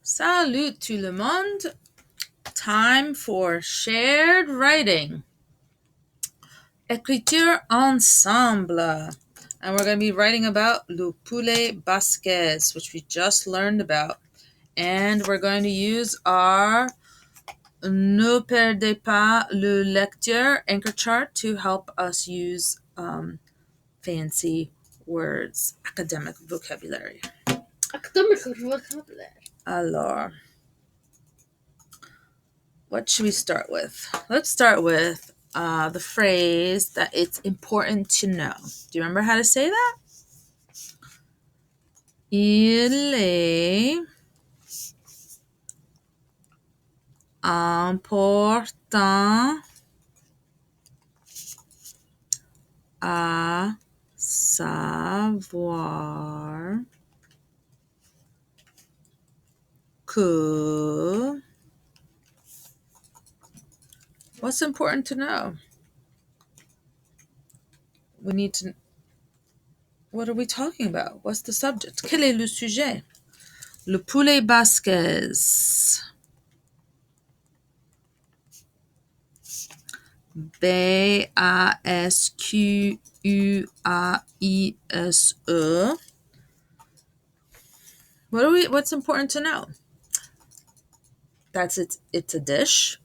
Salut tout le monde. Time for shared writing. Écriture ensemble. And we're going to be writing about le poulet basquaise, which we just learned about. And we're going to use our Ne perdez pas le lecteur anchor chart to help us use fancy words, academic vocabulary. Academic vocabulary. Alors, what should we start with? Let's start with the phrase that it's important to know. Do you remember how to say that? Il est important à savoir que. What's important to know? We need to. What are we talking about? What's the subject? Quel est le sujet? Le poulet basquaise. Basquaise. What's important to know? That's it. It's a dish.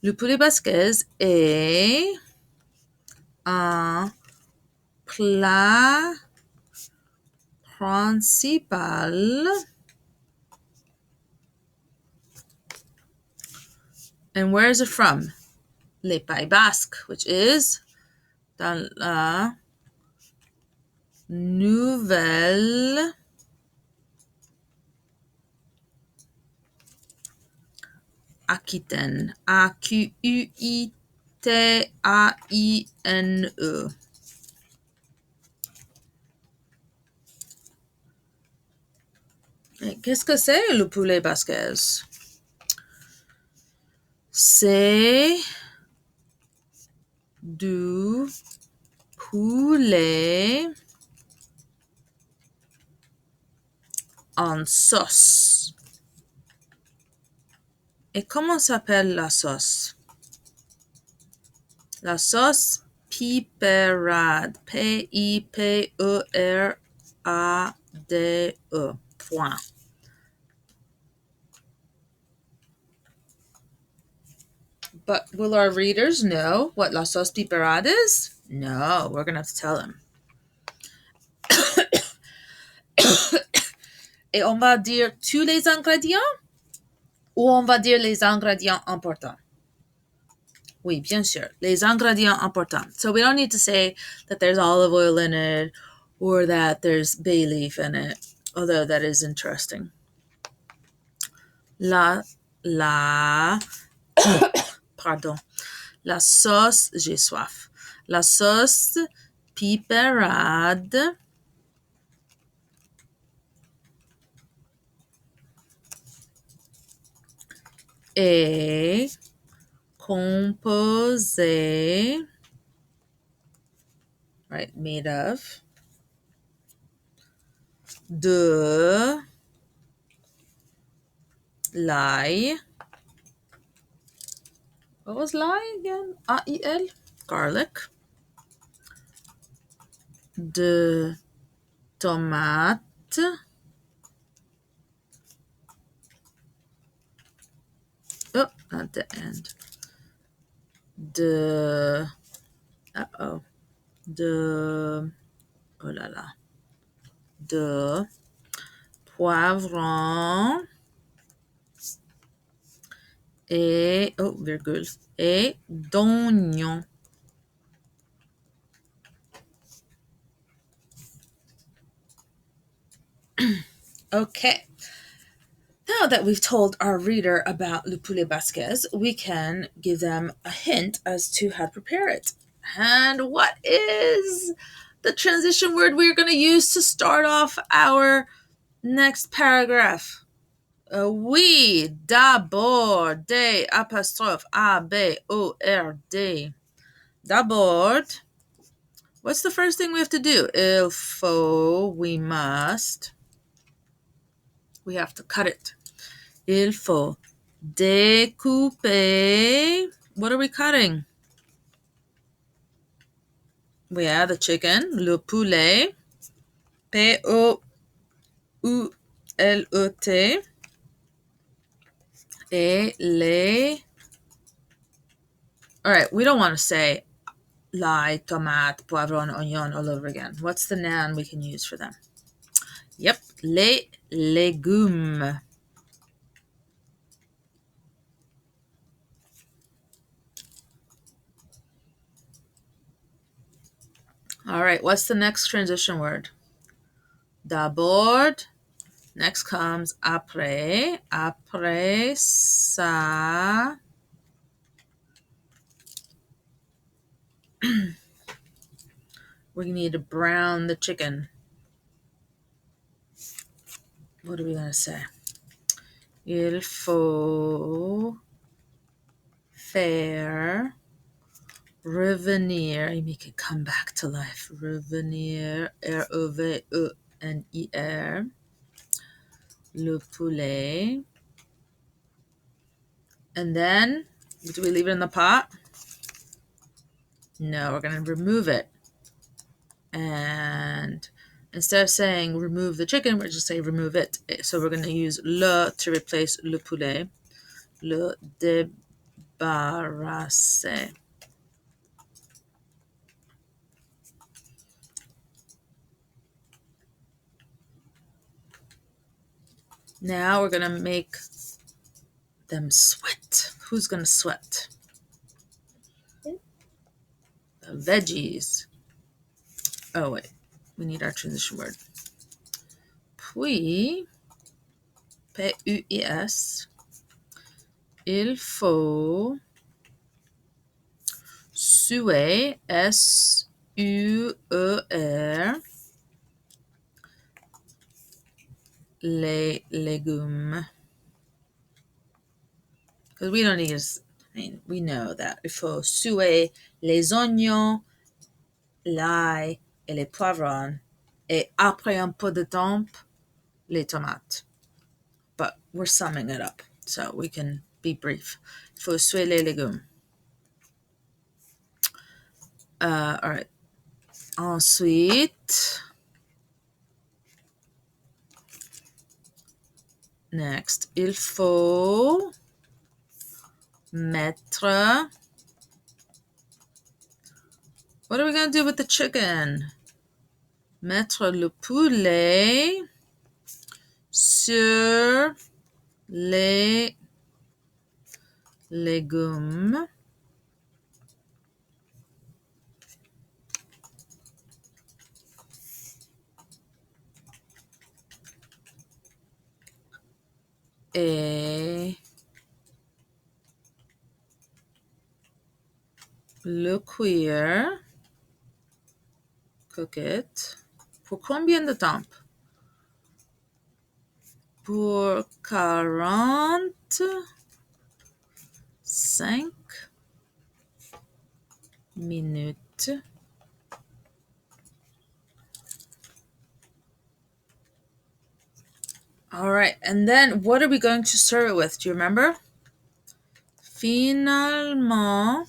Le poulet basquaise est un plat principal. And where is it from? Les Pays Basques, which is dans la Nouvelle Aquitaine. Aquitaine. Qu'est-ce que c'est le poulet basquaise? C'est du poulet en sauce. Et comment s'appelle la sauce? La sauce piperade. Piperade. Point. But will our readers know what la sauce piperade is? No, we're going to have to tell them. Et on va dire tous les ingrédients ou on va dire les ingrédients importants? Oui, bien sûr, les ingrédients importants. So we don't need to say that there's olive oil in it or that there's bay leaf in it, although that is interesting. Pardon. La sauce, j'ai soif. La sauce piperade est composée, right, made of, de l'ail. What was l'ail again? A-I-L? Garlic. De tomate. Oh, not the end. De oh là là. De poivron et, virgule, et d'oignon. Okay. Now that we've told our reader about le poulet basquaise, we can give them a hint as to how to prepare it. And what is the transition word we're going to use to start off our next paragraph? Oui, d'abord, D, apostrophe, A-B-O-R-D. D'abord, what's the first thing we have to do? Il faut, we must, We have to cut it. Il faut découper. What are we cutting? Yeah, the chicken. Le poulet. Poulet. Et les. All right, we don't want to say l'ail, tomate, poivron, onion all over again. What's the noun we can use for them? Yep, les légumes. All right, what's the next transition word? D'abord. Next comes après. Après ça. We need to brown the chicken. What are we going to say? Il faut faire revenir. You make it come back to life. Revenir. R-O-V-E-N-I-R. Le poulet. And then, do we leave it in the pot? No, we're going to remove it. And instead of saying remove the chicken, we're just saying remove it. So we're going to use le to replace le poulet. Le débarrasser. Now we're going to make them sweat. Who's going to sweat? The veggies. Oh, wait. We need our transition word. Puis, P-U-I-S, il faut suer, S-U-E-R, les légumes. Because we don't need to, we know that. Il faut suer les oignons, l'ail et les poivrons. Et après un peu de temps, les tomates. But we're summing it up, so we can be brief. Il faut suer les légumes. All right. Ensuite, next, il faut mettre. What are we going to do with the chicken? Mettre le poulet sur les légumes. Et le cuire. Cook it. Pour combien de temps? Pour 45 minutes. All right, and then what are we going to serve it with? Do you remember? Finalement,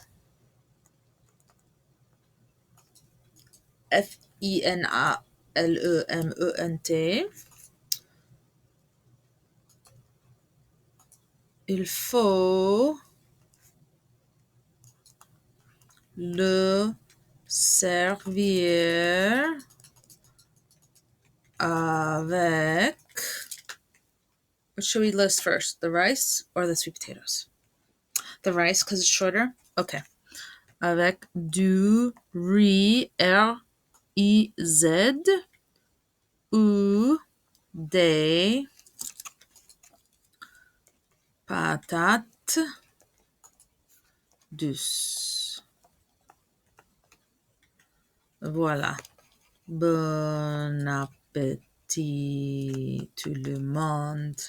F-I-N-A-L-E-M-E-N-T, il faut le servir avec. What should we list first? The rice or the sweet potatoes? The rice because it's shorter? Okay. Avec du riz, R-I-Z, ou des patates douces. Voilà. Bon appétit tout le monde.